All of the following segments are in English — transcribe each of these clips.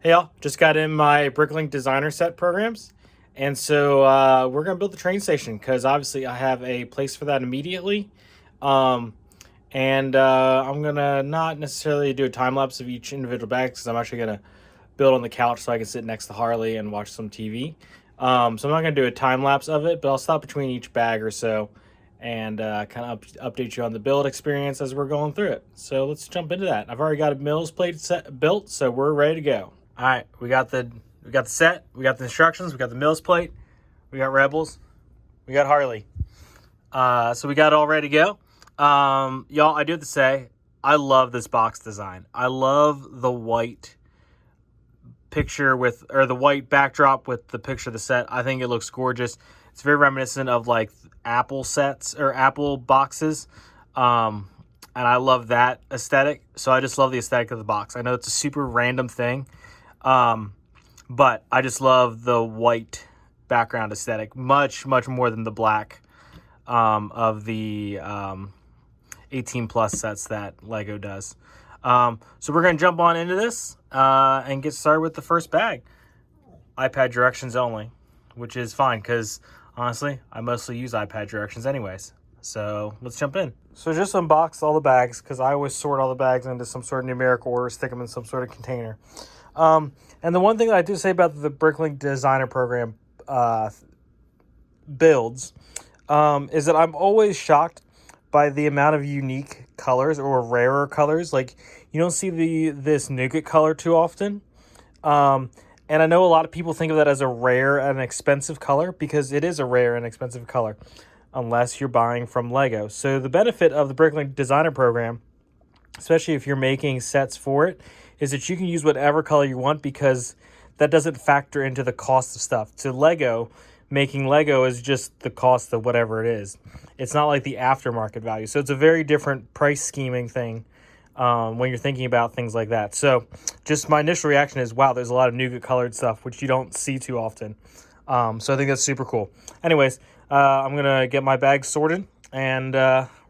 Hey y'all, just got in my Bricklink Designer Set programs. And so we're going to build the train station because obviously I have a place for that immediately. Um, and I'm going to not necessarily do a time lapse of each individual bag because I'm actually going to build on the couch so I can sit next to Harley and watch some TV. So I'm not going to do a time lapse of it, but I'll stop between each bag or so and kind of update you on the build experience as we're going through it. So let's jump into that. I've already got a Mills plate set built, so we're ready to go. All right, we got the set, we got the instructions, we got the Mills plate, we got Rebels, we got Harley. So we got it all ready to go. Y'all, I do have to say, I love this box design. I love the white picture or the white backdrop with the picture of the set. I think it looks gorgeous. It's very reminiscent of like Apple sets or Apple boxes. And I love that aesthetic. So I just love the aesthetic of the box. I know it's a super random thing. But I just love the white background aesthetic much more than the black of the 18 plus sets that Lego does. So we're going to jump on into this and get started with the first bag. iPad directions only, which is fine because honestly, I mostly use iPad directions anyways. So let's jump in. So just unbox all the bags because I always sort all the bags into some sort of numeric order, stick them in some sort of container. And the one thing that I do say about the Bricklink Designer Program builds is that I'm always shocked by the amount of unique colors or rarer colors. Like, you don't see this nougat color too often. And I know a lot of people think of that as a rare and expensive color because it is a rare and expensive color unless you're buying from Lego. So the benefit of the Bricklink Designer Program, especially if you're making sets for it, is that you can use whatever color you want because that doesn't factor into the cost of stuff. To Lego, making Lego is just the cost of whatever it is. It's not like the aftermarket value. So it's a very different price scheming thing when you're thinking about things like that. So just my initial reaction is, wow, there's a lot of nougat colored stuff, which you don't see too often. So I think that's super cool. Anyways, I'm going to get my bags sorted and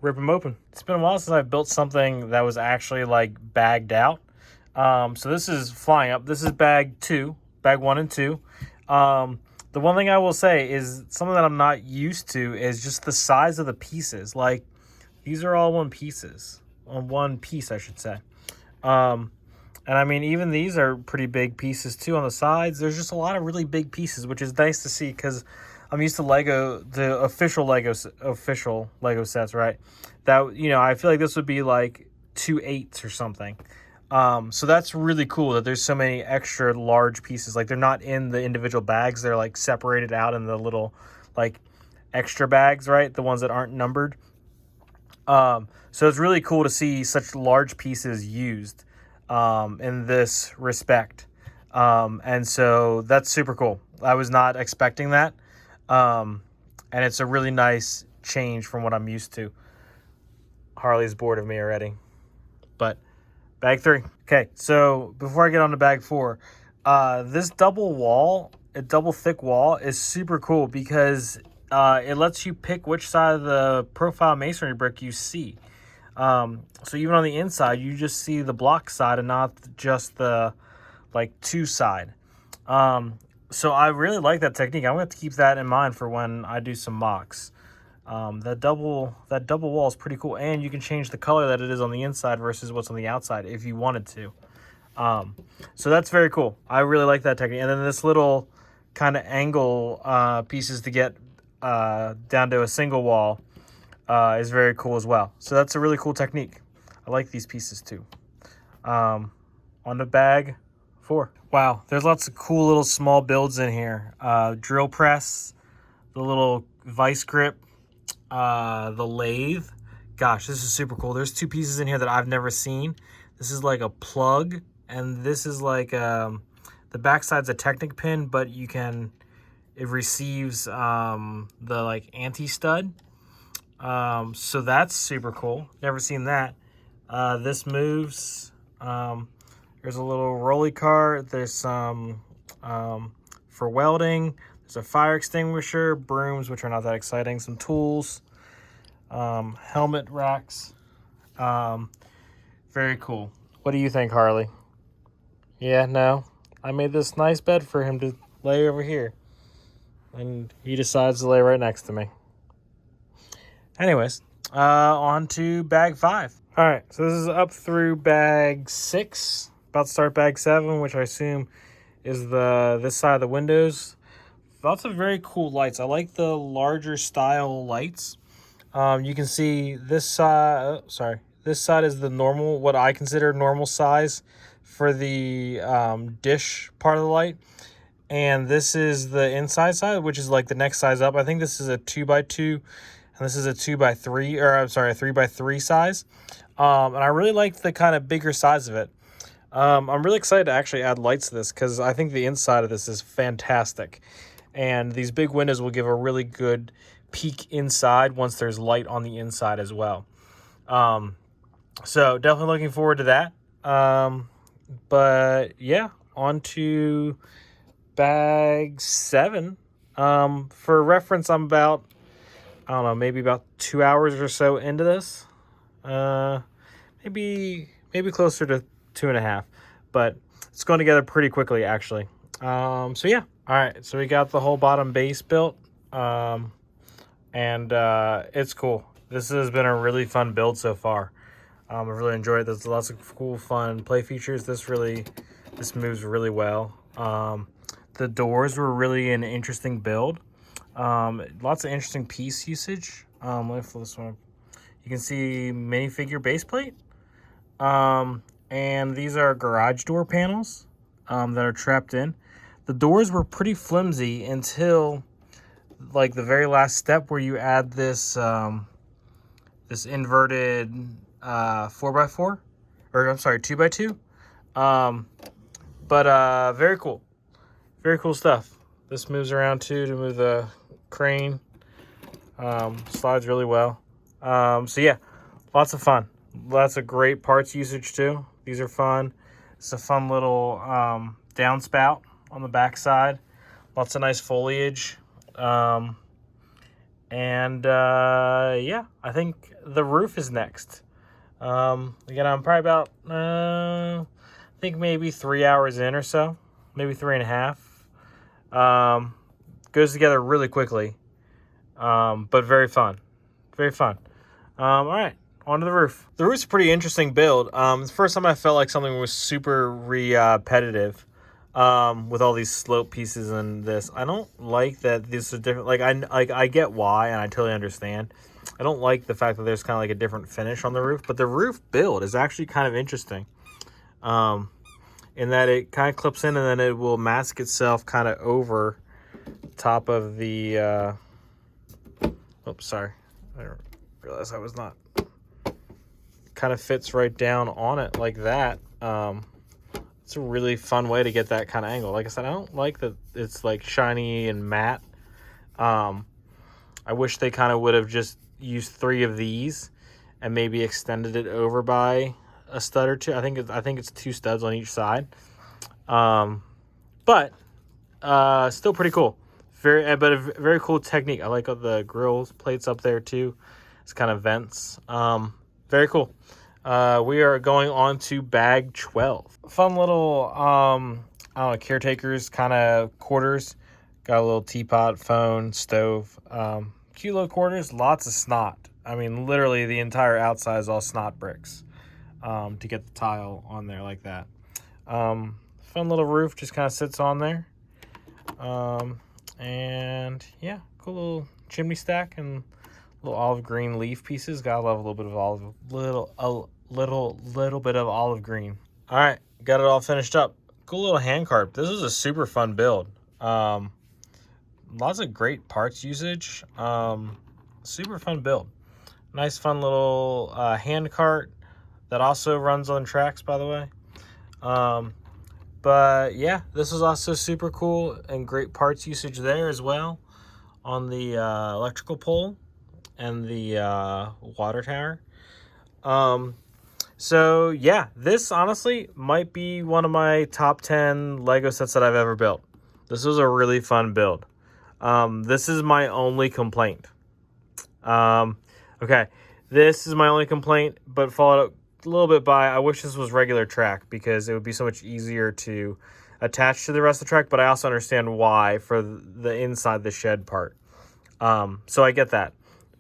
rip them open. It's been a while since I've built something that was actually like bagged out. So this is flying up. This is bag 1 and 2. The one thing I will say is something that I'm not used to is just the size of the pieces. Like, these are all one piece, I should say. And I mean, even these are pretty big pieces too on the sides. There's just a lot of really big pieces, which is nice to see because I'm used to the official Lego sets, right? That, I feel like this would be like 2 8s or something. So that's really cool that there's so many extra large pieces. Like, they're not in the individual bags. They're like separated out in the little like extra bags, right? The ones that aren't numbered. So it's really cool to see such large pieces used in this respect. And so that's super cool. I was not expecting that. And it's a really nice change from what I'm used to. Harley's bored of me already. But bag 3. Okay, so before I get on to bag 4, this double thick wall is super cool because it lets you pick which side of the profile masonry brick you see. So even on the inside, you just see the block side and not just the like 2 side. So I really like that technique. I'm going to keep that in mind for when I do some mocks. That double wall is pretty cool, and you can change the color that it is on the inside versus what's on the outside if you wanted to. So that's very cool. I really like that technique. And then this little kind of angle pieces to get down to a single wall is very cool as well. So that's a really cool technique. I like these pieces too. On to bag 4. Wow, there's lots of cool little small builds in here. Drill press, the little vice grip, the lathe. Gosh, this is super cool. There's 2 pieces in here that I've never seen. This is like a plug, and this is like the backside's a Technic pin, but it receives the like anti-stud. So that's super cool. Never seen that. This moves. There's a little rolly cart. There's some for welding. There's a fire extinguisher, brooms, which are not that exciting, some tools, helmet racks. Very cool. What do you think, Harley? Yeah, no? I made this nice bed for him to lay over here. And he decides to lay right next to me. Anyways, on to bag 5. All right, so this is up through bag 6. About to start bag 7, which I assume is this side of the windows. Lots of very cool lights. I like the larger style lights. You can see this side. This side is the normal, what I consider normal size for the dish part of the light. And this is the inside side, which is like the next size up. I think this is a 2x2, and this is a 2x3, or I'm sorry, a 3x3 size. And I really like the kind of bigger size of it. I'm really excited to actually add lights to this because I think the inside of this is fantastic. And these big windows will give a really good peek inside once there's light on the inside as well. So definitely looking forward to that. But yeah, on to bag 7. For reference, I'm about, I don't know, maybe about 2 hours or so into this. Maybe closer to 2.5, but it's going together pretty quickly actually. So yeah, all right, so we got the whole bottom base built, and it's cool. This has been a really fun build so far. I've really enjoyed it. There's lots of cool fun play features. This moves really well. The doors were really an interesting build. Lots of interesting piece usage. Let me flip this one up. You can see minifigure base plate. And these are garage door panels that are trapped in. The doors were pretty flimsy until like the very last step where you add this this inverted 4x4, or I'm sorry, 2x2. But very cool. Very cool stuff. This moves around too to move the crane. Slides really well. So yeah, lots of fun. Lots of great parts usage too. These are fun. It's a fun little downspout on the back side. Lots of nice foliage. Yeah, I think the roof is next. Again, I'm probably about, I think maybe 3 hours in or so. Maybe 3.5. Goes together really quickly. But very fun. Very fun. All right. Onto the roof. The roof's a pretty interesting build. It's the first time I felt like something was super repetitive, with all these slope pieces and this. I don't like that this is different. I get why, and I totally understand. I don't like the fact that there's kind of like a different finish on the roof, but the roof build is actually kind of interesting. In that it kind of clips in and then it will mask itself kind of over top of the, oops, sorry. I realized I was not. Kind of fits right down on it like that. It's a really fun way to get that kind of angle. Like I said, I don't like that it's like shiny and matte. I wish they kind of would have just used 3 of these and maybe extended it over by a stud or 2. I think it's 2 studs on each side. But still pretty cool. But a very cool technique. I like the grill plates up there too. It's kind of vents. Very cool. We are going on to bag 12. Fun little, I don't know, caretaker's kind of quarters. Got a little teapot, phone, stove. Cute little quarters. Lots of snot. I mean, literally the entire outside is all snot bricks to get the tile on there like that. Fun little roof just kind of sits on there. And yeah, cool little chimney stack and little olive green leaf pieces. Gotta love a little bit of little bit of olive green. All right, got it all finished up. Cool little hand cart. This is a super fun build. Lots of great parts usage. Super fun build. Nice fun little hand cart that also runs on tracks, by the way. But yeah, this is also super cool and great parts usage there as well on the electrical pole and the water tower. So yeah, this honestly might be one of my top 10 Lego sets that I've ever built. This was a really fun build. This is my only complaint. Okay, this is my only complaint, but followed up a little bit by, I wish this was regular track because it would be so much easier to attached to the rest of the track, but I also understand why for the inside the shed part. So I get that.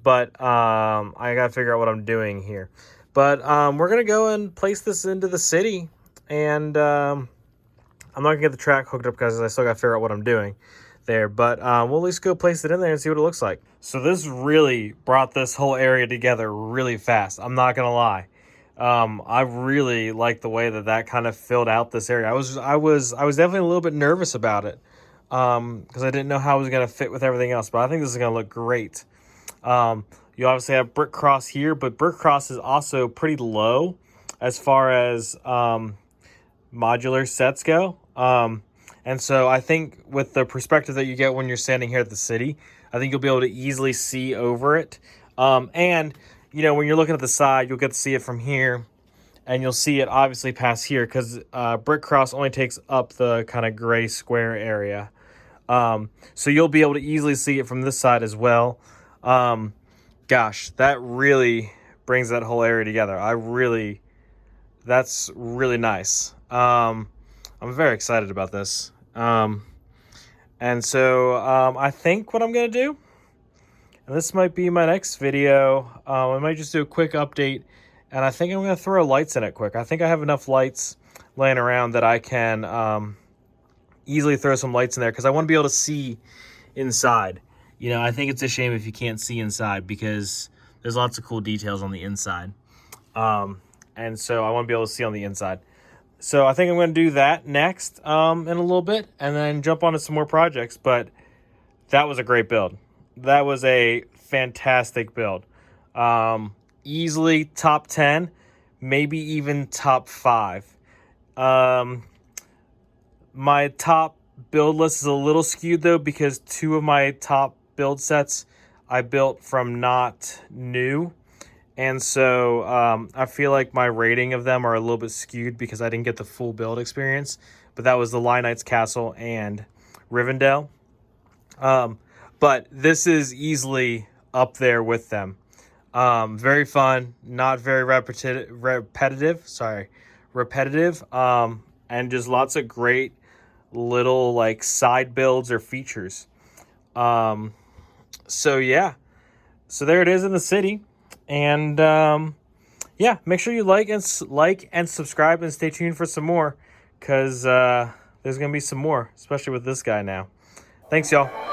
But I got to figure out what I'm doing here. But we're going to go and place this into the city. And I'm not going to get the track hooked up because I still got to figure out what I'm doing there. But we'll at least go place it in there and see what it looks like. So this really brought this whole area together really fast. I'm not going to lie. I really like the way that kind of filled out this area. I was definitely a little bit nervous about it because I didn't know how it was going to fit with everything else. But I think this is going to look great. You obviously have brick cross here, but brick cross is also pretty low as far as modular sets go. And so I think with the perspective that you get when you're standing here at the city, I think you'll be able to easily see over it. And you know, when you're looking at the side, you'll get to see it from here, and you'll see it obviously past here because brick cross only takes up the kind of gray square area. So you'll be able to easily see it from this side as well. Gosh, that really brings that whole area together. That's really nice. I'm very excited about this. And so I think what I'm going to do, and this might be my next video, I might just do a quick update, and I think I'm going to throw lights in it quick. I think I have enough lights laying around that I can easily throw some lights in there because I want to be able to see inside. You know, I think it's a shame if you can't see inside because there's lots of cool details on the inside. And so I want to be able to see on the inside. So I think I'm going to do that next in a little bit and then jump onto some more projects. But that was a great build. That was a fantastic build. Easily top 10, maybe even top 5. My top build list is a little skewed though because 2 of my top build sets I built from not new, and so I feel like my rating of them are a little bit skewed because I didn't get the full build experience, but that was the Lionites Castle and Rivendell. But this is easily up there with them. Very fun, not very repetitive, and just lots of great little like side builds or features. So yeah, so there it is in the city, and yeah, make sure you like and subscribe and stay tuned for some more, because there's gonna be some more, especially with this guy now. Thanks, y'all.